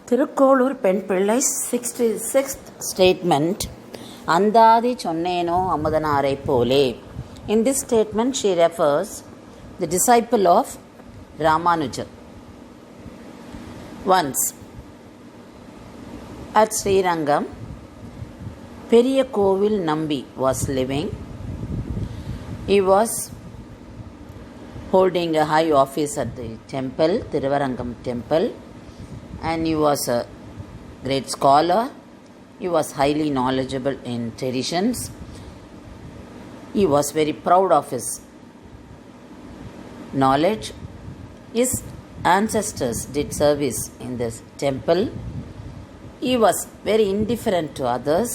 திருக்கோளூர் பெண் பிள்ளை 66th statement. அந்தாதி சொன்னேனோ அமுதனாரை போலே. In this statement she refers the disciple of Ramanuja. Once at Srirangam, Periya Kovil Nambi was living. He was holding a high office at the temple, Thiruvarangam temple, and he was a great scholar. He was highly knowledgeable in traditions. He was very proud of his knowledge. His ancestors did service in this temple. He was very indifferent to others.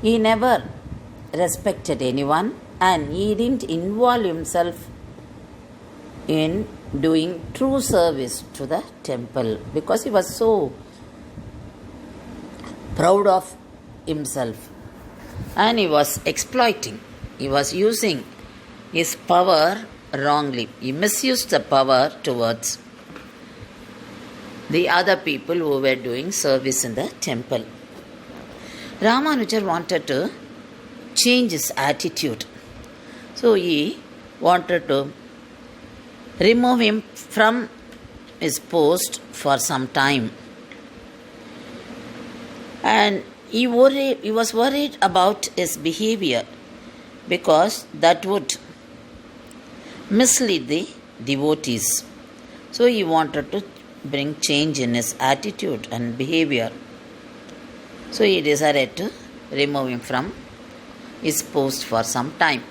He never respected anyone, and he didn't involve himself in doing true service to the temple because he was so proud of himself, and he was exploiting. He was using his power wrongly. He misused the power towards the other people who were doing service in the temple. Ramanujar wanted to change his attitude, so he wanted to remove him from his post for some time. And he was worried about his behavior because that would mislead the devotees. So he wanted to bring change in his attitude and behavior. So he decided to remove him from his post for some time.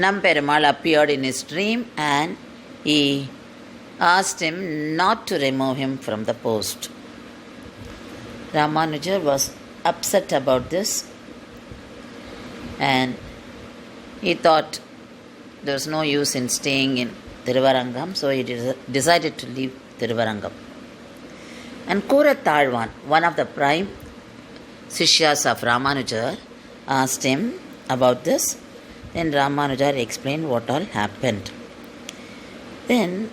Namperumal appeared in his dream and he asked him not to remove him from the post. Ramanuja was upset about this, and he thought there was no use in staying in Thiruvarangam, so he decided to leave Thiruvarangam. And Kuratalvan, one of the prime Sishyas of Ramanuja, asked him about this. Then Ramanuja explained what all happened. Then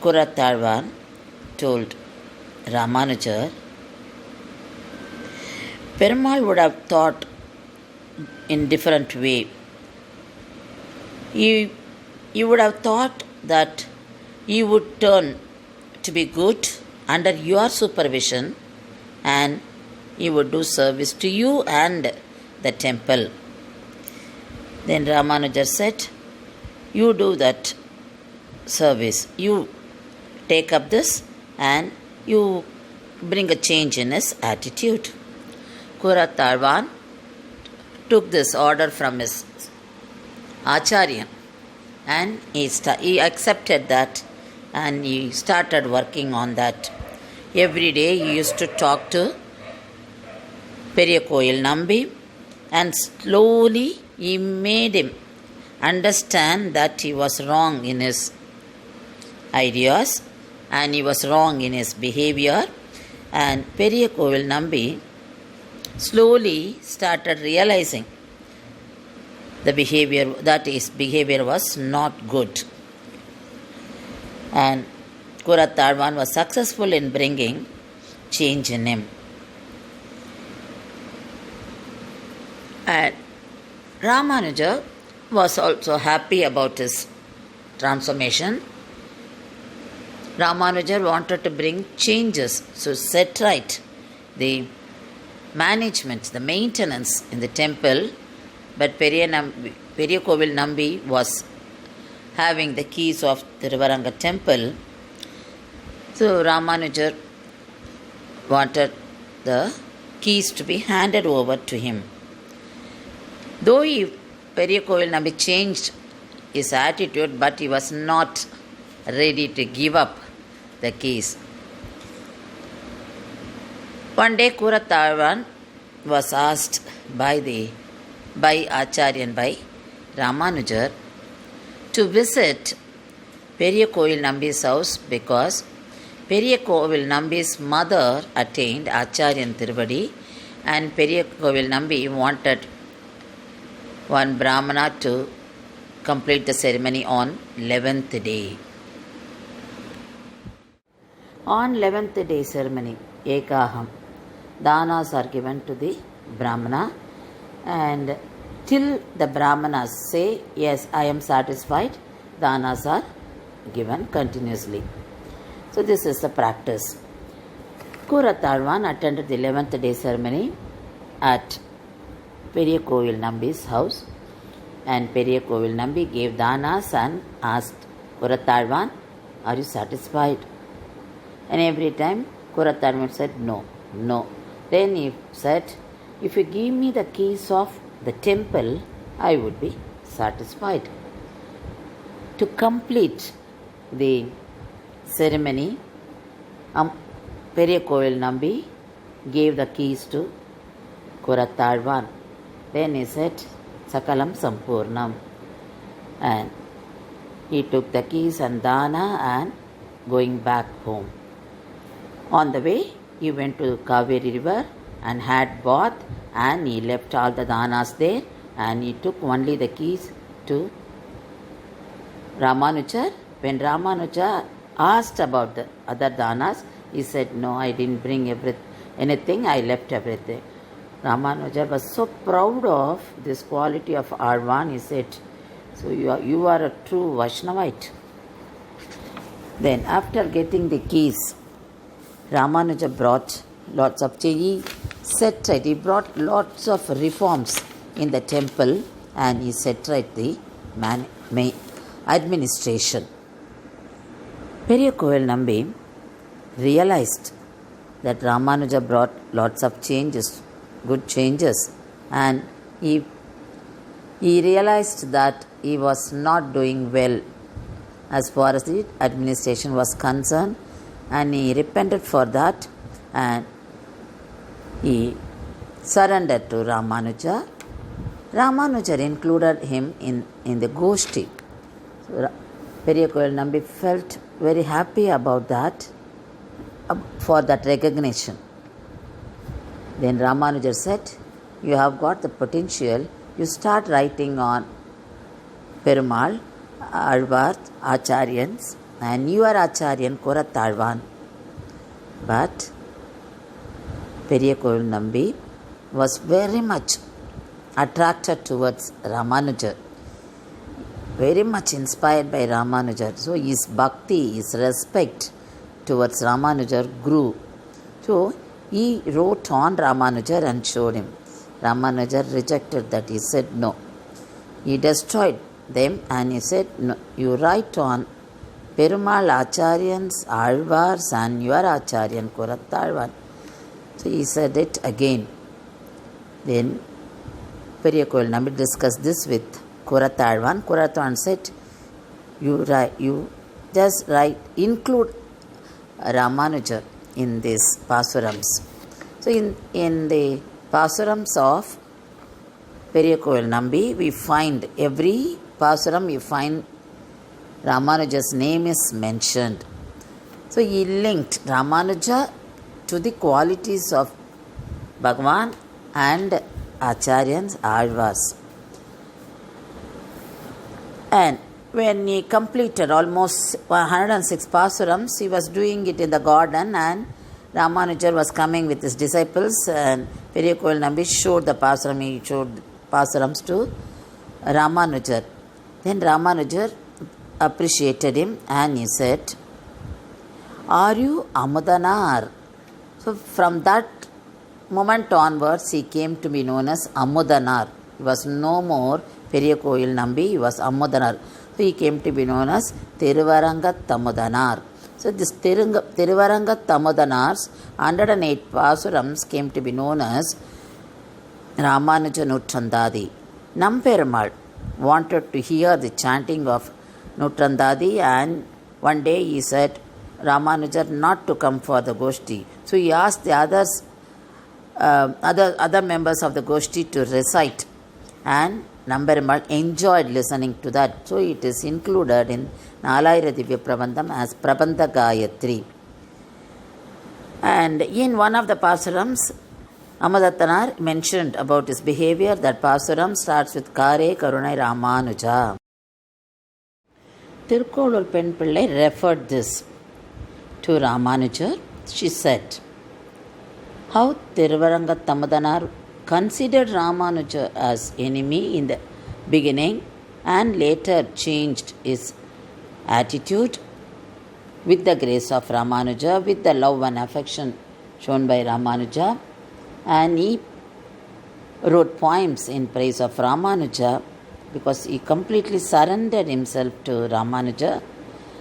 Kuratalvan told Ramanuja, Perumal would have thought in different way. He would have thought that he would turn to be good under your supervision, and he would do service to you and the temple. Then Ramanuja said, you do that service. You take up this and you bring a change in his attitude. Kuratalvan took this order from his Acharya, and he accepted that, and he started working on that. Every day he used to talk to Periya Kovil Nambi, and slowly he made him understand that he was wrong in his ideas and he was wrong in his behavior. And Periya Kovil Nambi slowly started realizing that his behavior was not good. And Kuratalvan was successful in bringing change in him. And Ramanuja was also happy about his transformation. Ramanuja wanted to bring changes, so set right the management, the maintenance in the temple, but Periya Kovil Nambi was having the keys of the Thiruvaranga temple. So Ramanuja wanted the keys to be handed over to him. Though Periya Kovil Nambi changed his attitude, but he was not ready to give up the keys. One day Kuratalvan was asked by Acharya and by Ramanuja to visit Periya Kovil Nambi's house because Periya Kovil Nambi's mother attained Acharyan Tiruvadi, and Periya Kovil Nambi wanted one Brahmana to complete the ceremony on 11th day. On 11th day ceremony, Ekaham, danas are given to the Brahmana, and till the Brahmanas say, yes, I am satisfied, danas are given continuously. So this is the practice. Kuratalvan attended the 11th day ceremony at Periya Kovil Nambi's house, and Periya Kovil Nambi gave danas and asked Kuratalvan, are you satisfied? And every time Kuratalvan said no. Then he said, if you give me the keys of the temple, I would be satisfied. To complete the ceremony, Periya Kovil Nambi gave the keys to Kuratalvan. Then he said, Sakalam Sampurnam. And he took the keys and dana and going back home. On the way, he went to Kaveri river and had bath, and he left all the danas there, and he took only the keys to Ramanujar. When Ramanuja asked about the other danas, he said, no, I didn't bring anything, I left everything. Ramanuja was so proud of this quality of Arvan, he said, so you are a true Vaishnavite. Then after getting the keys, Ramanuja brought lots of change. He brought lots of reforms in the temple, and he set right the administration. Periya Kovil Nambi realized that Ramanuja brought lots of changes, good changes, and he realized that he was not doing well as far as the administration was concerned, and he repented for that, and he surrendered to Ramanuja. Ramanuja included him in the Goshti. So, Periya Kovil Nambi felt very happy about that, for that recognition. Then Ramanuja said, you have got the potential, you start writing on Perumal, Alvar, Acharyans, and you are Acharyan Kuratalvan. But Periya Kovil Nambi was very much attracted towards Ramanuja, very much inspired by Ramanuja. So his bhakti, his respect towards Ramanuja grew. So he wrote on Ramanuja and showed him. Ramanuja rejected that. He said no. He destroyed them, and he said, no, you write on Perumal, Acharyans, Alvars, and you are Acharyan Kuratalvan. So he said it again. Then Periya Kovil Nambi discussed this with Kuratalvan. Kuratalvan said, you just write, include Ramanuja in these pasurams. So in the pasurams of Periya Kovil Nambi, we find every pasuram, we find Ramanuja's name is mentioned. So he linked Ramanuja to the qualities of Bhagavan and Acharyans, Alvas. And when he completed almost 106 pasurams, he was doing it in the garden, and Ramanuja was coming with his disciples, and Periya Kovil Nambi showed the pasuram, he showed pasurams to Ramanuja. Then Ramanuja appreciated him, and he said, are you Amudanar? So from that moment onwards, he came to be known as Amudanar. He was no more Periya Kovil Nambi, he was Amudanar. So he came to be known as Thiruvarangat Amudanar. So this Thiruvarangat Amudanars, 108 pasurams came to be known as Ramanuja Nutrandadi. Namperumal wanted to hear the chanting of Nutrandadi, and one day he said Ramanuja not to come for the Goshti. So he asked the other members of the Goshti to recite, and Namperumal enjoyed listening to that. So it is included in Nalayira Divya Prabandham as Prabandha Gayatri. And in one of the pasurams, Amadattanar mentioned about his behavior. That pasuram starts with Kare Karunai Ramanuja. Tirukkolur Pen Pillai referred this. to Ramanuja, she said, how Thiruvaranga Tamadanar considered Ramanuja as enemy in the beginning and later changed his attitude with the grace of Ramanuja, with the love and affection shown by Ramanuja, and he wrote poems in praise of Ramanuja because he completely surrendered himself to Ramanuja,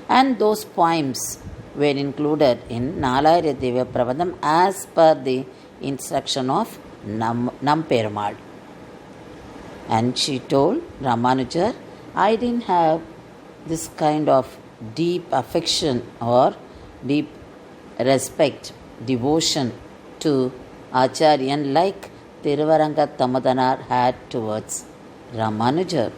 and those poems were included in Nalayara Divya Prabandham as per the instruction of Namperumal. And she told Ramanuja, I didn't have this kind of deep affection or deep respect, devotion to Acharyan like Thiruvaranga Tamadanar had towards Ramanuja.